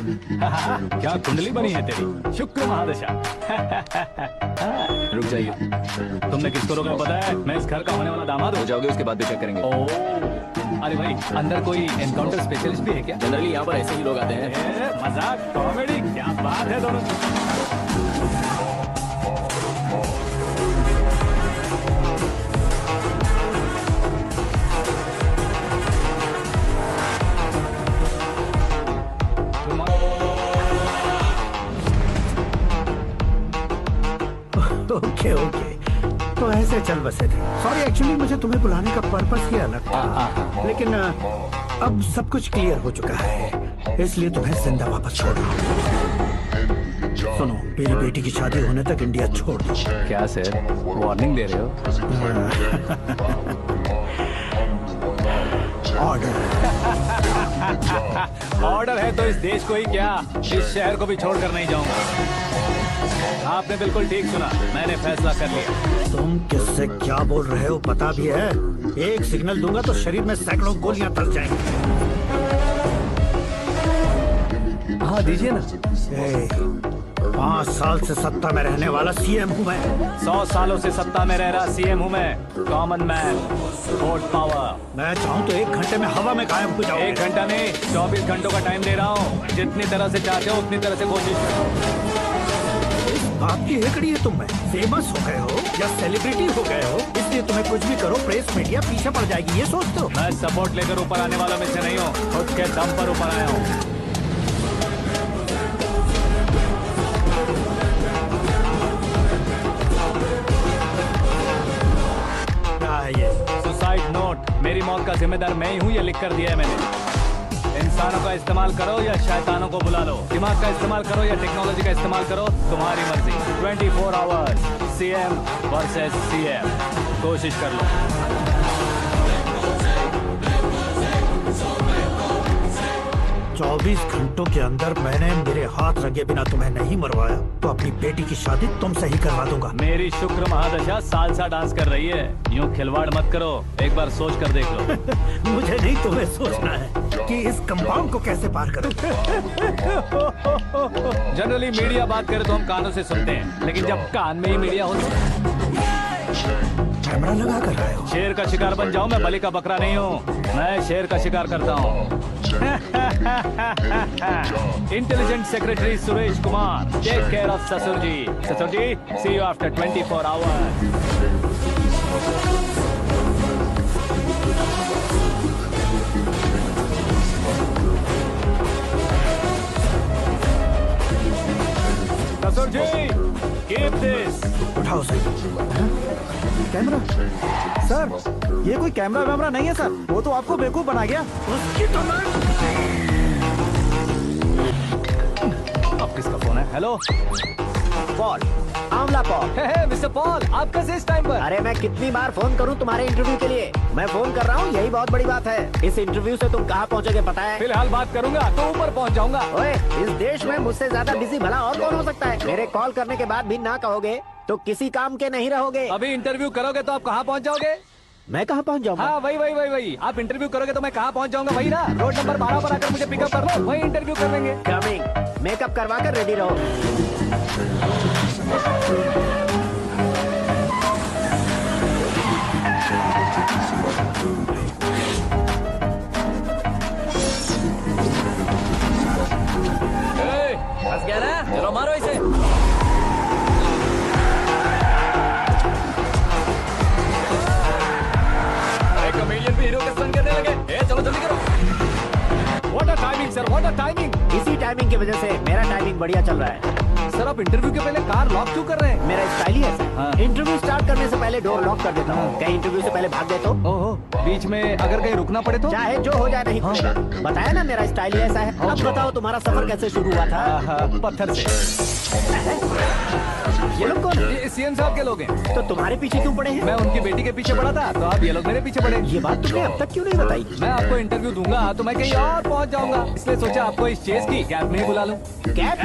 क्या कुंडली बनी है तेरी, शुक्र महादशा। रुक जाइए। तुमने किसको रोका पता है? मैं इस घर का होने वाला दामाद हो हूँ। जाओगे उसके बाद भी चेक करेंगे। अरे भाई, अंदर कोई एनकाउंटर स्पेशलिस्ट भी है क्या? जनरली यहाँ पर ऐसे ही लोग आते हैं। मजाक कॉमेडी, क्या बात है दोनों। ओके ओके, तो ऐसे चल बसे थे। सॉरी, एक्चुअली मुझे तुम्हें बुलाने का पर्पस ही अलग था, लेकिन अब सब कुछ क्लियर हो चुका है, इसलिए तुम्हें जिंदा वापस छोड़ रहा हूँ। सुनो, मेरी बेटी की शादी होने तक इंडिया छोड़ दो। क्या सर, वार्निंग दे रहे हो? ऑर्डर। ऑर्डर है तो इस देश को ही क्या, इस शहर को भी छोड़कर नहीं जाऊंगा। आपने बिल्कुल ठीक सुना, मैंने फैसला कर लिया। तुम किससे क्या बोल रहे हो पता भी है? एक सिग्नल दूंगा तो शरीर में सैकड़ों गोलियां धस जाएंगी। हाँ दीजिए ना। 5 साल से सत्ता में रहने वाला सीएम हूँ मैं। 100 सालों से सत्ता में रह रहा सीएम हूँ मैं। Common man, vote power. मैं चाहूँ तो 1 घंटे में हवा में गायब हो जाऊँ। 1 घंटा नहीं, 24 घंटों का टाइम दे रहा हूँ। जितनी तरह से चाहते हो उतनी तरह से कोशिश करो। आपकी हेकड़ी है, तुम में फेमस हो गए हो या सेलिब्रिटी हो गए हो, इसलिए तुम्हें कुछ भी करो प्रेस मीडिया पीछे पड़ जाएगी, ये सोचते हो? मैं सपोर्ट लेकर ऊपर आने वालों में से नहीं हूँ, खुद के दम पर ऊपर आया हूँ। सुसाइड नोट, मेरी मौत का जिम्मेदार मैं ही हूँ, ये लिख कर दिया है मैंने। इंसानों का इस्तेमाल करो या शैतानों को बुला लो, दिमाग का इस्तेमाल करो या टेक्नोलॉजी का इस्तेमाल करो, तुम्हारी मर्जी। 24 आवर्स, सीएम वर्सेस सीएम, कोशिश कर लो। 24 घंटों के अंदर मैंने मेरे हाथ रंगे बिना तुम्हें नहीं मरवाया तो अपनी बेटी की शादी तुमसे ही करवा दूंगा। मेरी शुक्र महादशा सालसा डांस कर रही है, यूं खिलवाड़ मत करो, एक बार सोच कर देख लो। मुझे नहीं, तुम्हें सोचना है कि इस कंपाउंड को कैसे पार करूं। जनरली मीडिया बात करे तो हम कानों से सुनते हैं, लेकिन जब कान में ही मीडिया हो तो कैमरा लगा कर रहे हो। शेर का शिकार बन जाऊं, मैं बलि का बकरा नहीं हूँ, मैं शेर का शिकार करता हूँ। Intelligent secretary Suresh Kumar, take care of ससुर जी। ससुर जी, सी यू आफ्टर 24 आवर्स। ससुर जी, कीप दिस। उठाओ सर। कैमरा सर, ये कोई कैमरा वैमरा नहीं है सर, वो तो आपको बेवकूफ बना गया। उसकी तो अब किसका फोन है? हेलो पॉल, आंवला पॉल। मिस्टर पॉल, आप कैसे इस टाइम पर? अरे मैं कितनी बार फोन करूं तुम्हारे इंटरव्यू के लिए? मैं फोन कर रहा हूं, यही बहुत बड़ी बात है। इस इंटरव्यू से तुम कहां पहुंचोगे पता है? फिलहाल बात करूंगा तो ऊपर पहुंच जाऊंगा। ओए, इस देश में मुझसे ज्यादा बिजी भला और कौन हो सकता है? मेरे कॉल करने के बाद भी ना कहोगे तो किसी काम के नहीं रहोगे। अभी इंटरव्यू करोगे तो आप कहाँ पहुँच जाओगे? मैं कहाँ पहुँच जाऊंगा? हाँ वही। आप इंटरव्यू करोगे तो मैं कहाँ पहुँच जाऊंगा? वही ना, रोड नंबर 12 पर आकर मुझे पिकअप कर लो, वही इंटरव्यू कर लेंगे। कमिंग। मेकअप करवा कर रेडी रहो। फंस गया ना, चलो मारो इसे। कमेडियन भी हीरो के संग करने लगे। चलो जल्दी करो। What a timing sir, what a timing. इसी टाइमिंग की वजह से मेरा टाइमिंग बढ़िया चल रहा है। सर आप इंटरव्यू के पहले कार लॉक क्यों कर रहे हैं? मेरा स्टाइल ही ऐसा हाँ। है। इंटरव्यू स्टार्ट करने से पहले डोर लॉक कर देता हूँ। कहीं इंटरव्यू से पहले भाग गए तो? ओहो, बीच में अगर कहीं रुकना पड़े तो? चाहे जो हो जाए नहीं खुलेगा। बताया ना मेरा स्टाइल ही ऐसा है। अब बताओ तुम्हारा सफर कैसे शुरू हुआ था? पत्थर से। ये लोग कौन है? ये सीएम साहब के लोग हैं। तो तुम्हारे पीछे क्यों पड़े हैं? मैं उनकी बेटी के पीछे पड़ा था, तो अब ये लोग मेरे पीछे पड़े। ये बात तुमने अब तक क्यों नहीं बताई? मैं आपको इंटरव्यू दूंगा तो मैं कहीं और पहुंच जाऊंगा, इसलिए सोचा आपको इस चेस की कैब में ही बुला लूं। कैब?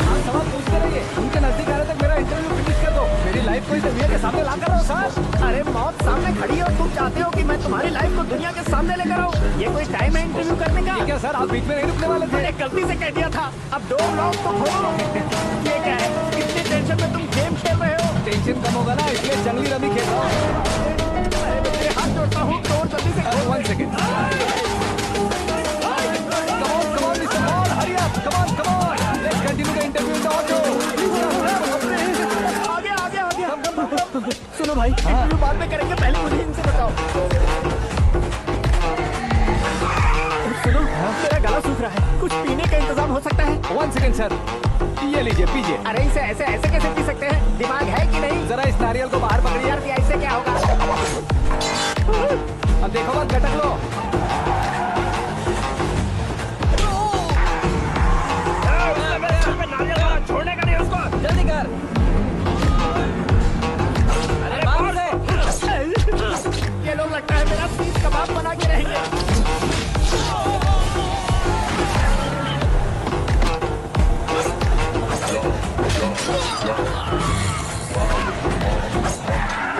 आप सवाल पूछते रहिए, उनके नजदीक आने तक मेरा इंटरव्यू फिनिश कर दो। मेरी लाइफ को इस दुनिया के सामने ला कर रहो सर। अरे मौत सामने खड़ी हो, तुम चाहते हो कि मैं तुम्हारी लाइफ को दुनिया के सामने लेकर आऊं? ये कोई टाइम है इंटरव्यू करने का? ये क्या सर, आप बीच में नहीं रुकने वाले थे? मैंने गलती से कह दिया था, अब डोर लॉक तो खोलो। ये क्या है, इतनी टेंशन में तुम गेम खेल रहे हो? टेंशन कम होगा ना, इसलिए जंगली रमी खेल रहा हूँ। मैं हाथ जोड़ता हूँ, डोर जल्दी से खोलो। 1 second. Come on, Mr. Paul, hurry up. Come on. Let's continue the interview in the auto. आ गया। सुनो भाई, इंटरव्यू बाद में करेंगे, पहले मुझे इनसे बताओ। सुनो, मेरा गला सूख रहा है, कुछ पीने का इंतजाम हो सकता है? 1 सेकेंड सर, ये लीजिए पीजिए। अरे इसे ऐसे कैसे पी सकते हैं? दिमाग है कि नहीं? जरा इस नारियल को बाहर पकड़िए। यार इससे क्या होगा? अब देखो मत, झटक लो। छोड़ने का नहीं उसको। जल्दी कर। अरे बाप रे। ये लोग लगता है मेरा सीख कबाब बना के रहेंगे।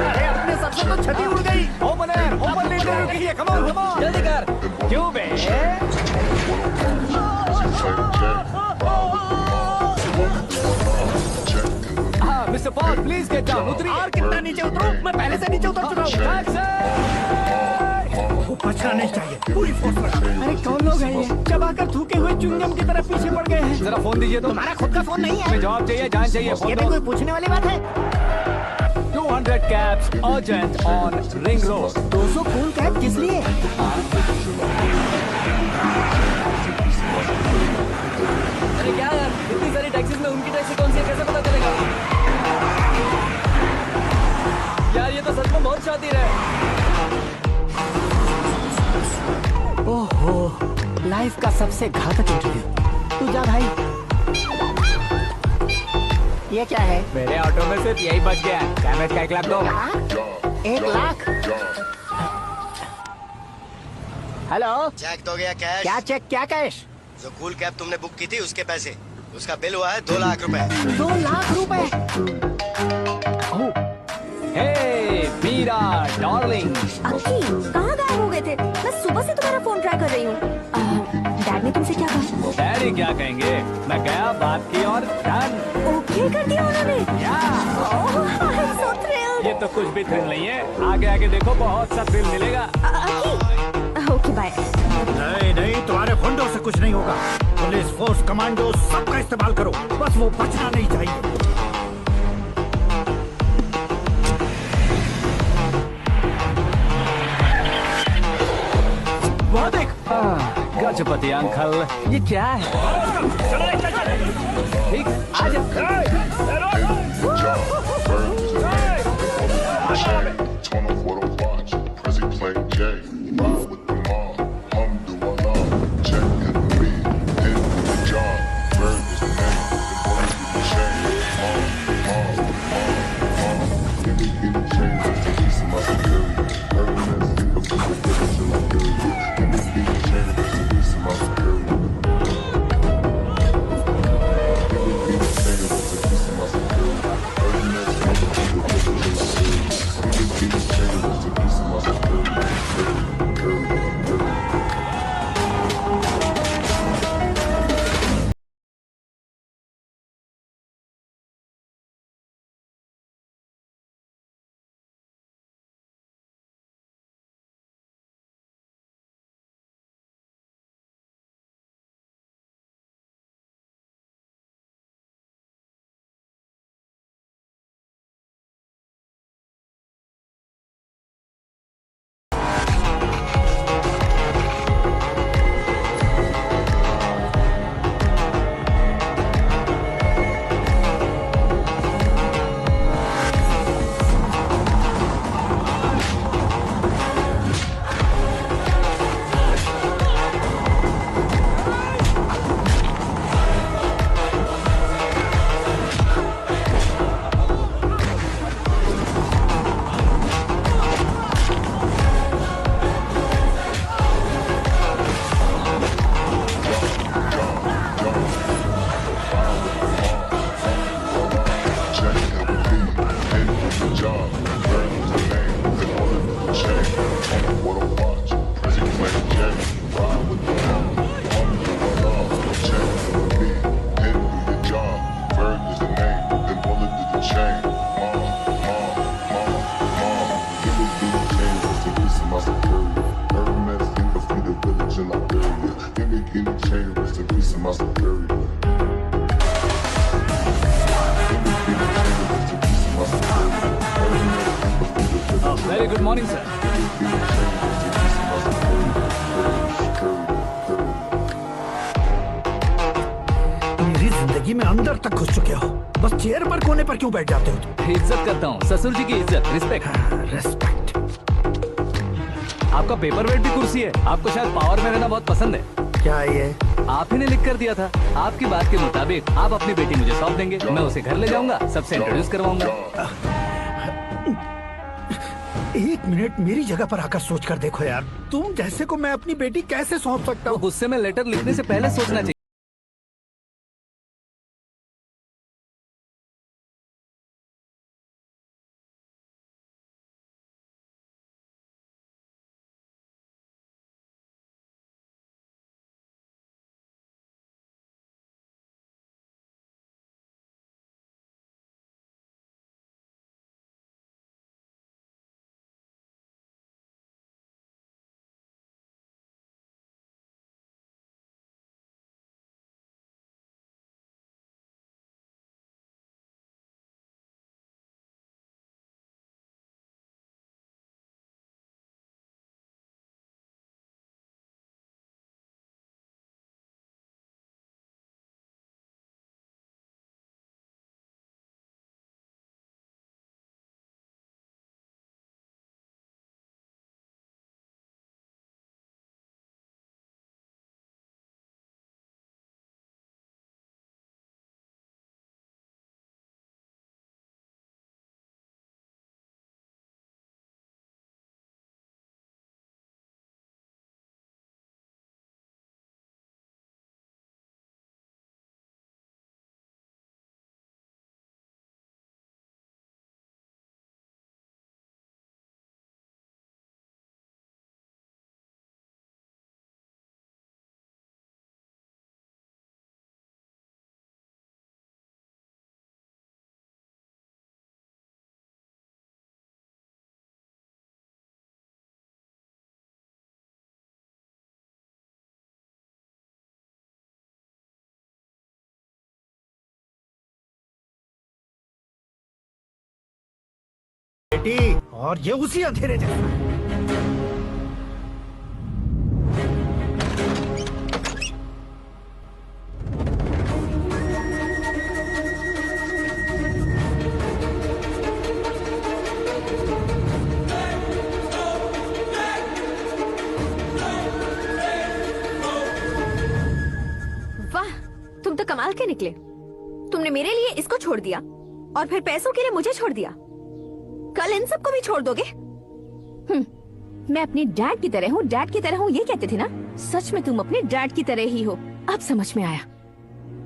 अरे अपने सर से तो छठी उड़ गई। ओपन इंटरव्यू कीजिए। Come on. जल्दी कर। क्यों बे? हाँ mister Paul, please get down. उतरिए। और कितना नीचे उतरूं? मैं पहले से नीचे उतर चुका हूँ। वो बचना नहीं चाहिए, पूरी फोर्स लगा। अरे कौन लोग हैं ये? चबाकर थूके हुए च्युइंगम की तरह पीछे पड़ गए हैं। जरा फोन दीजिए तो। तुम्हारा खुद का फोन नहीं है? हमें जवाब चाहिए, जान चाहिए। ये फोन भी दो। कोई पूछने वाली बात है? 200 cabs urgent on Ring Road. 200 cool cab किस लिए? अरे क्या यार, इतनी सारी टैक्सीज में उनकी टैक्सी कौन सी है, कैसे पता चलेगा? यार ये तो सच में बहुत शातिर है। ओहो, लाइफ का सबसे घातक इंटरव्यू। तू जा भाई। ये क्या है? मेरे ऑटो में सिर्फ यही बच गया। डैमेज का 1 लाख दो। 1 लाख? हेलो, चेक तो गया कैश। क्या चेक, क्या कैश? जो कूल कैब तुमने बुक की थी उसके पैसे, उसका बिल हुआ है 2 लाख रुपए। 2 लाख रुपए? हे मीरा डार्लिंग। अक्की, कहाँ गायब हो गए थे? मैं सुबह से तुम्हारा फोन ट्राई कर रही हूँ। डैड ने तुमसे क्या कहा? डैडी क्या कहेंगे, मैं गया, बात की और डन। ओके कर दिया उन्होंने? ओह, आई एम सो थ्रिल्ड। ये तो कुछ भी थ्रिल नहीं है, आगे आगे देखो बहुत सा थ्रिल मिलेगा। अक्की, ओके बाय। नहीं, तुम्हारे गुंडों से कुछ नहीं होगा। पुलिस फोर्स, कमांडो, सबका इस्तेमाल करो, बस वो बचना नहीं चाहिए। वो देख, गजपति अंकल, ये क्या है? ठीक, आज Turn off what I watch. Prezi playing Jay. Ride with the mob. Hum do I love. Check in the lead. In with the job. Bird is the name. The boys with the chain. Give me chain just to be some other girl. Hermes, think of the difference in my girl. Give me chain just to be some other girl. chain. What a watch. Prezi Plain Jane. Ride with the mob. I'm doing love. Check with me. Then do your job. Bird is the name. Then bullet to the chain. Mom. Give it to the chain. Just to be some my superior. Hermes in the feet of village in Liberia. Give me chain. Just to be some my superior. Very good morning sir. मेरी जिंदगी में अंदर तक घुस चुके हो, बस chair पर कोने पर क्यों बैठ जाते हो? इज्जत करता हूँ, ससुर जी की इज्जत, रिस्पेक्ट। रेस्पेक्ट। आपका पेपर वेट भी कुर्सी है। आपको शायद पावर में रहना बहुत पसंद है। क्या ये? आप ही ने लिख कर दिया था। आपकी बात के मुताबिक आप अपनी बेटी मुझे सौंप देंगे, मैं उसे घर ले जाऊंगा, सबसे इंट्रोड्यूस करवाऊंगा। एक मिनट मेरी जगह पर आकर सोच कर देखो यार, तुम जैसे को मैं अपनी बेटी कैसे सौंप सकता तो हूँ? गुस्से में लेटर लिखने से पहले सोचना चाहिए। बेटी, और ये उसी अंधेरे जैसा। वाह, तुम तो कमाल के निकले। तुमने मेरे लिए इसको छोड़ दिया और फिर पैसों के लिए मुझे छोड़ दिया। कल इन सबको भी छोड़ दोगे? मैं अपने डैड की तरह हूँ, डैड की तरह हूँ, ये कहते थे ना? सच में तुम अपने डैड की तरह ही हो। अब समझ में आया।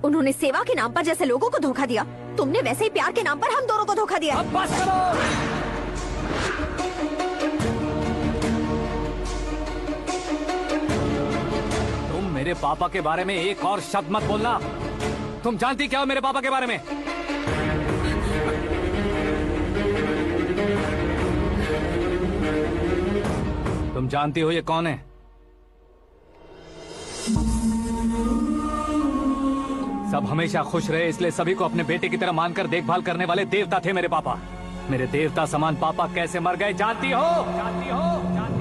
उन्होंने सेवा के नाम पर जैसे लोगों को धोखा दिया, तुमने वैसे ही प्यार के नाम पर हम दोनों को धोखा दिया। अब बस करो। तुम मेरे पापा के बारे में एक और शब्द मत बोलना। तुम जानती क्या हो मेरे पापा के बारे में? तुम जानती हो ये कौन है? सब हमेशा खुश रहे इसलिए सभी को अपने बेटे की तरह मानकर देखभाल करने वाले देवता थे मेरे पापा। मेरे देवता समान पापा कैसे मर गए जानती हो? जानती हो? जानती हो?